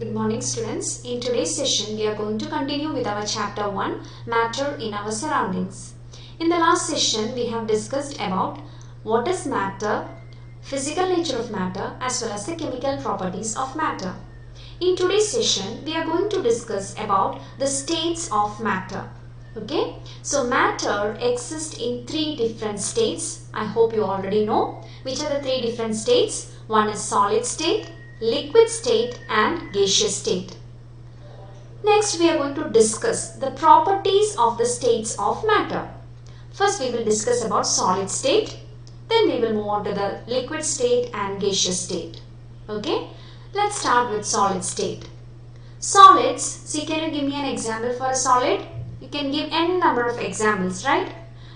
Good morning students. In today's session we are going to continue with our chapter 1 matter in our surroundings. In the last session we have discussed about what is matter, physical nature of matter as well as the chemical properties of matter. In today's session we are going to discuss about the states of matter. Okay, so matter exists in 3 different states. I hope you already know which are the 3 different states. One is solid state, liquid state and gaseous state. Next we are going to discuss the properties of the states of matter. First we will discuss about solid state, then we will move on to the liquid state and gaseous state. Okay, let's start with solid state. Solids, see, can you give me an example for a solid? You can give n number of examples, right?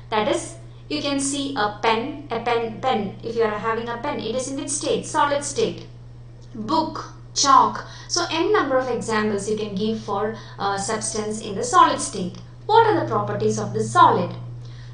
That is, you can see a pen. If you are having a pen, it is in which state? Solid state. Book, chalk. So n number of examples you can give for substance in the solid state. What are the properties of the solid?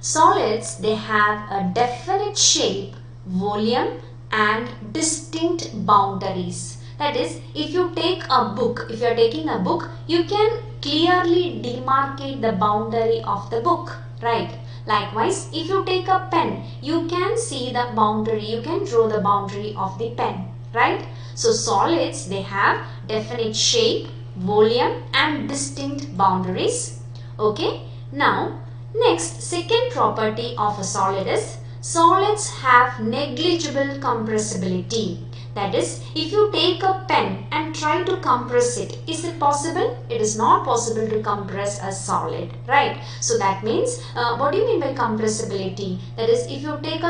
Solids, they have a definite shape, volume and distinct boundaries. That is, if you take a book, if you are taking a book, you can clearly demarcate the boundary of the book, right? Likewise, if you take a pen, you can see the boundary, you can draw the boundary of the pen, right? So solids, they have definite shape, volume and distinct boundaries. Okay, now next, second property of a solid is solids have negligible compressibility. That is, if you take a pen and try to compress it, is it possible? It is not possible to compress a solid, right? So that means, what do you mean by compressibility? That is, if you take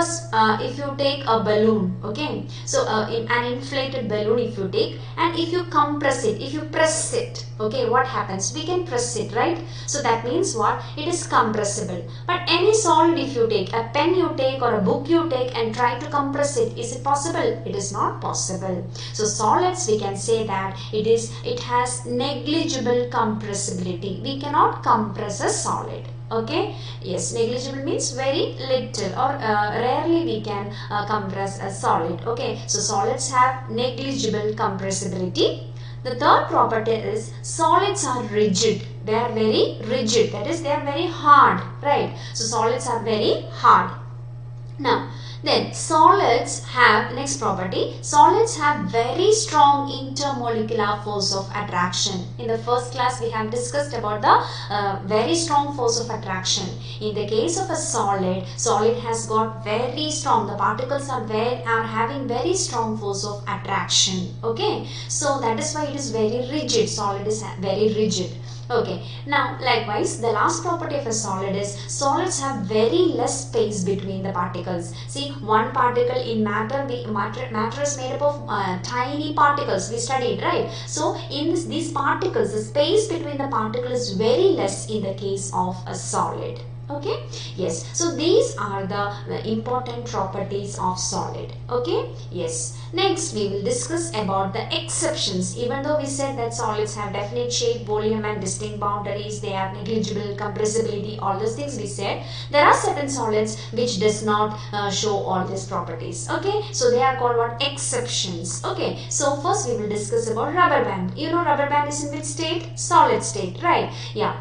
a balloon, okay? So in an inflated balloon, if you take and if you compress it, if you press it, okay, what happens? We can press it, right? So that means what? It is compressible. But any solid, if you take a pen, you take or a book you take and try to compress it, is it possible? It is not possible. So solids, we can say that it has negligible compressibility. We cannot compress a solid. Okay, yes, negligible means very little or rarely we can compress a solid. Okay, so solids have negligible compressibility. The third property is solids are rigid. They are very rigid. That is, they are very hard, right? So solids are very hard. Now, then solids have, next property, solids have very strong intermolecular force of attraction. In the first class we have discussed about the very strong force of attraction. In the case of a solid, solid has got very strong, the particles are having very strong force of attraction. Okay, so that is why it is very rigid. Solid is very rigid. Okay, now likewise the last property of a solid is solids have very less space between the particles. See, one particle in matter is made up of tiny particles, we studied, right? So in these particles, the space between the particles is very less in the case of a solid. Okay, yes, so these are the important properties of solid. Okay, yes, next we will discuss about the exceptions. Even though we said that solids have definite shape, volume and distinct boundaries, they have negligible compressibility, all those things we said, there are certain solids which does not show all these properties. Okay, so they are called what? Exceptions. Okay, so first we will discuss about rubber band. You know rubber band is in which state? Solid state, right? Yeah.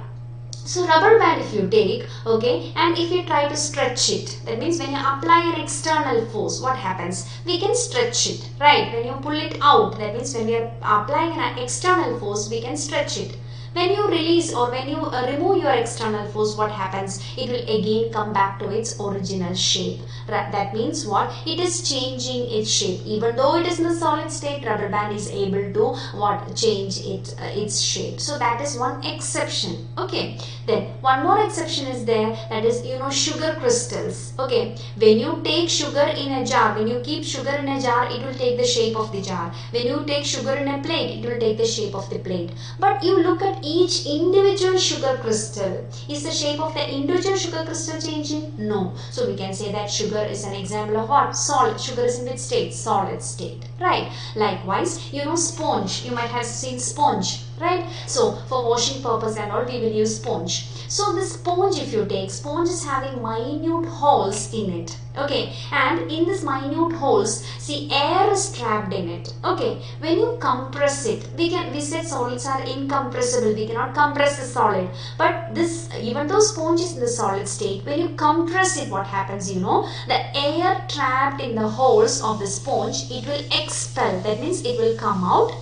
So rubber band if you take, okay, and if you try to stretch it, that means when you apply an external force, what happens? We can stretch it, right? When you pull it out, that means when we are applying an external force, we can stretch it. When you release or when you remove your external force, what happens? It will again come back to its original shape. That means what? It is changing its shape. Even though it is in the solid state, rubber band is able to what? Change its shape. So that is one exception. Okay. Then one more exception is there. That is, you know, sugar crystals. Okay. When you take sugar in a jar, when you keep sugar in a jar, it will take the shape of the jar. When you take sugar in a plate, it will take the shape of the plate. But you look at each individual sugar crystal. Is the shape of the individual sugar crystal changing? No. So we can say that sugar is an example of what? Solid. Sugar is in which state? Solid state. Right. Likewise, you know, sponge. You might have seen sponge. Right. So for washing purpose and all, we will use sponge. So the sponge, if you take, sponge is having minute holes in it. Okay, and in this minute holes, see, air is trapped in it. Okay, when you compress it, we said solids are incompressible, we cannot compress the solid, but this, even though sponge is in the solid state, when you compress it, what happens, you know, the air trapped in the holes of the sponge, it will expel, that means it will come out.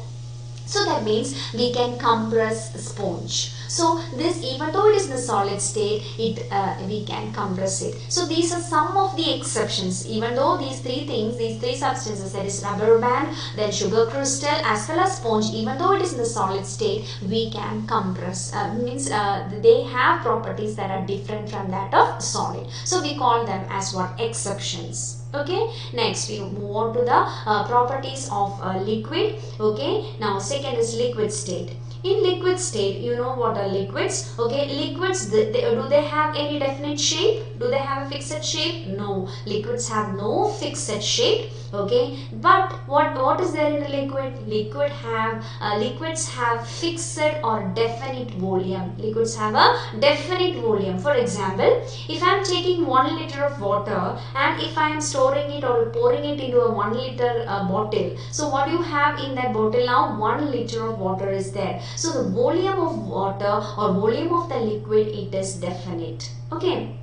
So that means we can compress sponge. So this, even though it is in the solid state, we can compress it. So these are some of the exceptions. Even though these three things, these three substances, that is rubber band, then sugar crystal, as well as sponge, even though it is in the solid state, we can compress. They have properties that are different from that of solid. So we call them as what? Exceptions. Okay, next we move on to the properties of liquid. Okay, now second is liquid state. In liquid state, you know what are liquids? Okay, liquids, do they have any definite shape? Do they have a fixed shape? No, liquids have no fixed shape. Okay, but what is there in the liquid? Liquids have fixed or definite volume. Liquids have a definite volume. For example, if I am taking 1 liter of water and if I am storing it or pouring it into a 1 liter bottle, so what you have in that bottle now? 1 liter of water is there. So the volume of water or volume of the liquid, it is definite. Okay.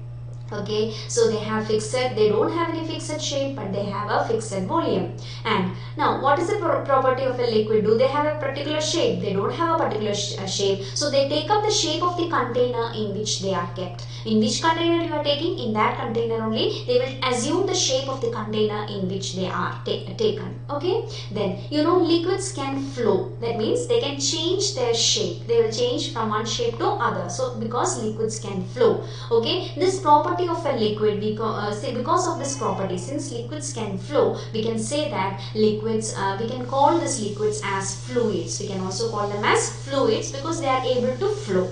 Okay, so they have fixed, they don't have any fixed shape, but they have a fixed volume. And now what is the property of a liquid? Do they have a particular shape? They don't have a particular shape. So they take up the shape of the container in which they are kept. In which container you are taking, in that container only they will assume the shape of the container in which they are taken. Okay, then you know liquids can flow. That means they can change their shape. They will change from one shape to other. So because liquids can flow. Okay, this property of a liquid, because of this property, since liquids can flow, we can say that liquids, we can call these liquids as fluids. We can also call them as fluids because they are able to flow.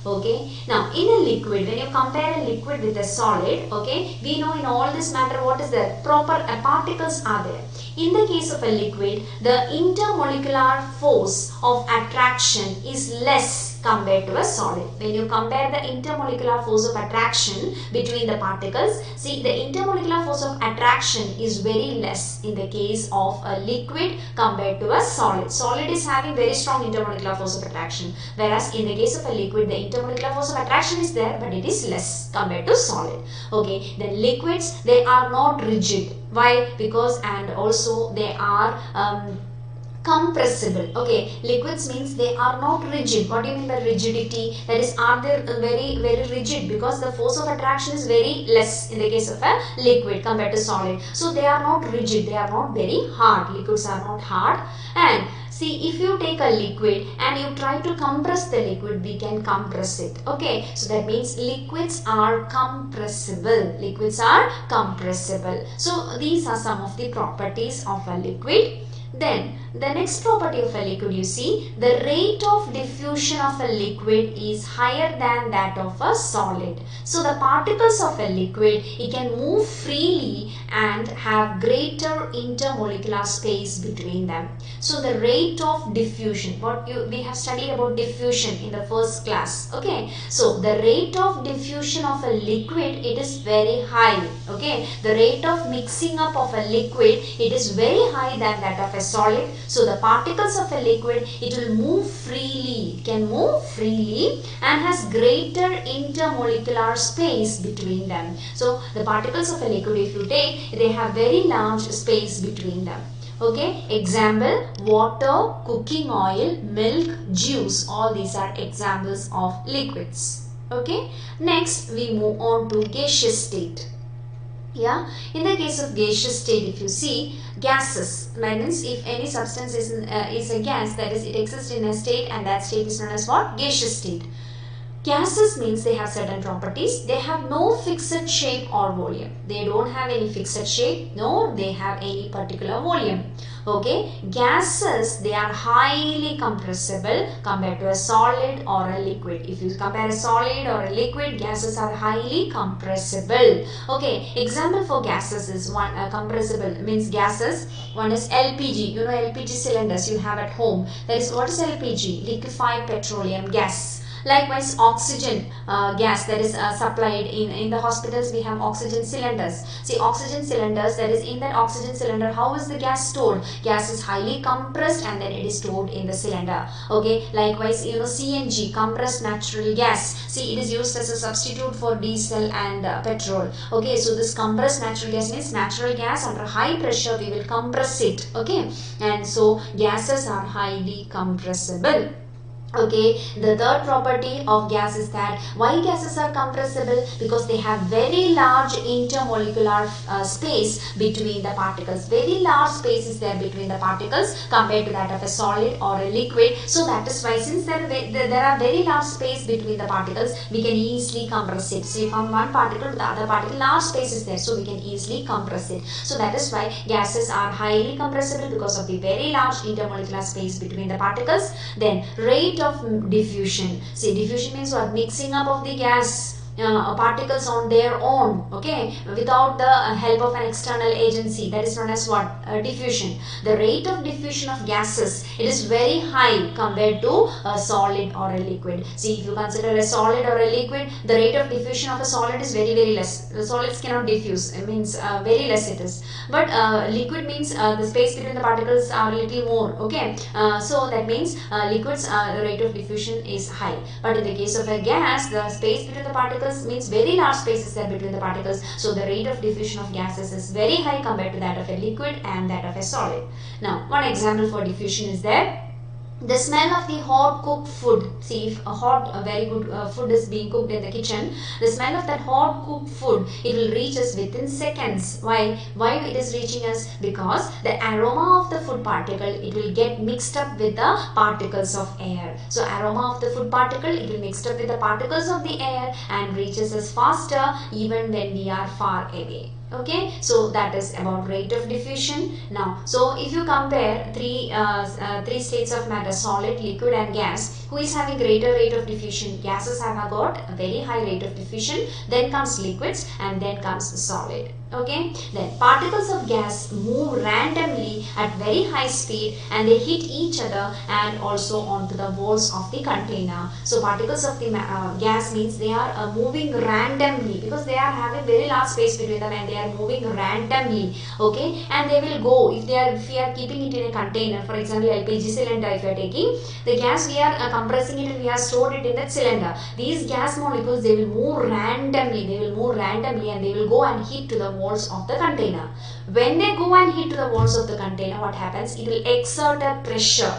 Okay, now in a liquid, when you compare a liquid with a solid, okay, we know in all this matter what is there? Proper particles are there. In the case of a liquid, the intermolecular force of attraction is less compared to a solid. When you compare the intermolecular force of attraction between the particles, see, the intermolecular force of attraction is very less in the case of a liquid compared to a solid. Solid is having very strong intermolecular force of attraction, whereas in the case of a liquid, the intermolecular force of attraction is there, but it is less compared to solid. Okay, then liquids, they are not rigid. Why? Because, and also they are compressible. Okay, liquids means they are not rigid. What do you mean by rigidity? That is, are they very rigid? Because the force of attraction is very less in the case of a liquid compared to solid. So they are not rigid, they are not very hard. Liquids are not hard. And see, if you take a liquid and you try to compress the liquid, we can compress it. Okay, so that means liquids are compressible. Liquids are compressible. So these are some of the properties of a liquid. Then the next property of a liquid, you see, the rate of diffusion of a liquid is higher than that of a solid. So the particles of a liquid, it can move freely and have greater intermolecular space between them. So the rate of diffusion, we have studied about diffusion in the first class. Okay, so the rate of diffusion of a liquid, it is very high. Okay, the rate of mixing up of a liquid, it is very high than that of a solid. So the particles of a liquid, it will move freely, it can move freely and has greater intermolecular space between them. So the particles of a liquid, if you take, they have very large space between them. Okay, example, water, cooking oil, milk, juice, all these are examples of liquids. Okay, next we move on to gaseous state. Yeah, in the case of gaseous state, if you see, gases, that means if any substance is a gas, that is, it exists in a state, and that state is known as what? Gaseous state. Gases means they have certain properties. They have no fixed shape or volume. They don't have any fixed shape, nor they have any particular volume. Okay, gases, they are highly compressible compared to a solid or a liquid. If you compare a solid or a liquid, gases are highly compressible. Okay, example for gases is one compressible means gases. One is LPG. You know LPG cylinders you have at home. That is, what is LPG? Liquefied petroleum gas. Likewise, oxygen gas that is supplied in the hospitals, we have oxygen cylinders. See, oxygen cylinders, that is in that oxygen cylinder, how is the gas stored? Gas is highly compressed and then it is stored in the cylinder. Okay, likewise, CNG, compressed natural gas. See, it is used as a substitute for diesel and petrol. Okay, so this compressed natural gas means natural gas under high pressure we will compress it. Okay, and so gases are highly compressible. Okay, the third property of gas is that why gases are compressible? Because they have very large intermolecular space between the particles. Very large space is there between the particles compared to that of a solid or a liquid. So that is why, since there are very large space between the particles, we can easily compress it. So from one particle to the other particle, large space is there, so we can easily compress it. So that is why gases are highly compressible, because of the very large intermolecular space between the particles. Then rate of diffusion. See, diffusion means what? Mixing up of the gas particles on their own, okay, without the help of an external agency. That is known as what? Diffusion. The rate of diffusion of gases, it is very high compared to a solid or a liquid. See, if you consider a solid or a liquid, the rate of diffusion of a solid is very less. The solids cannot diffuse, it means very less it is. But liquid means the space between the particles are a little more, okay. So that means liquids, the rate of diffusion is high. But in the case of a gas, the space between the particles means very large spaces there between the particles, so the rate of diffusion of gases is very high compared to that of a liquid and that of a solid. Now, one example for diffusion is there. The smell of the hot cooked food. See, if a very good food is being cooked in the kitchen, the smell of that hot cooked food, it will reach us within seconds. Why it is reaching us? Because the aroma of the food particle, it will get mixed up with the particles of air. So aroma of the food particle, it will mixed up with the particles of the air and reaches us faster even when we are far away. Okay, so that is about rate of diffusion. Now, so if you compare three states of matter, solid, liquid and gas, who is having greater rate of diffusion? Gases have got a very high rate of diffusion, then comes liquids and then comes solid. Okay, then particles of gas move randomly at very high speed and they hit each other and also onto the walls of the container. So particles of the gas means they are moving randomly, because they are having very large space between them and they are moving randomly. Okay, and they will go, if we are keeping it in a container, for example LPG cylinder, if you are taking the gas, we are compressing it and we are stored it in that cylinder. These gas molecules, they will move randomly, and they will go and hit to the walls of the container. When they go and hit to the walls of the container, what happens? It will exert a pressure.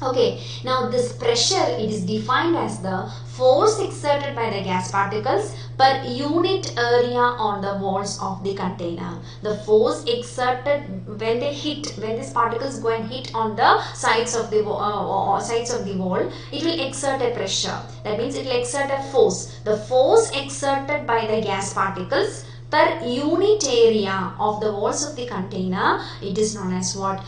Okay, now this pressure, it is defined as the force exerted by the gas particles per unit area on the walls of the container. The force exerted when these particles go and hit on the sides of the wall, it will exert a pressure. That means it will exert a force. The force exerted by the gas particles per unit area of the walls of the container, it is known as what?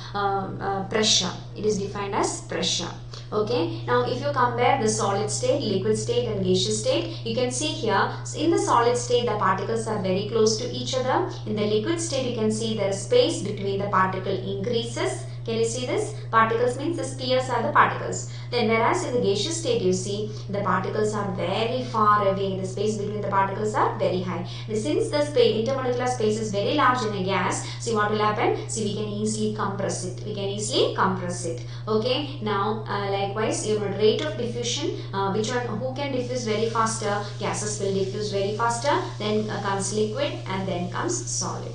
Pressure. It is defined as pressure. Okay, now if you compare the solid state, liquid state and gaseous state, you can see here, in the solid state the particles are very close to each other. In the liquid state, you can see there is space between the particle increases. Can you see this? Particles means the spheres are the particles. Then whereas in the gaseous state, you see the particles are very far away. The space between the particles are very high. Since the intermolecular space is very large in a gas, see what will happen? See, we can easily compress it. Okay. Now likewise, your rate of diffusion, who can diffuse very faster? Gases will diffuse very faster. Then comes liquid and then comes solid.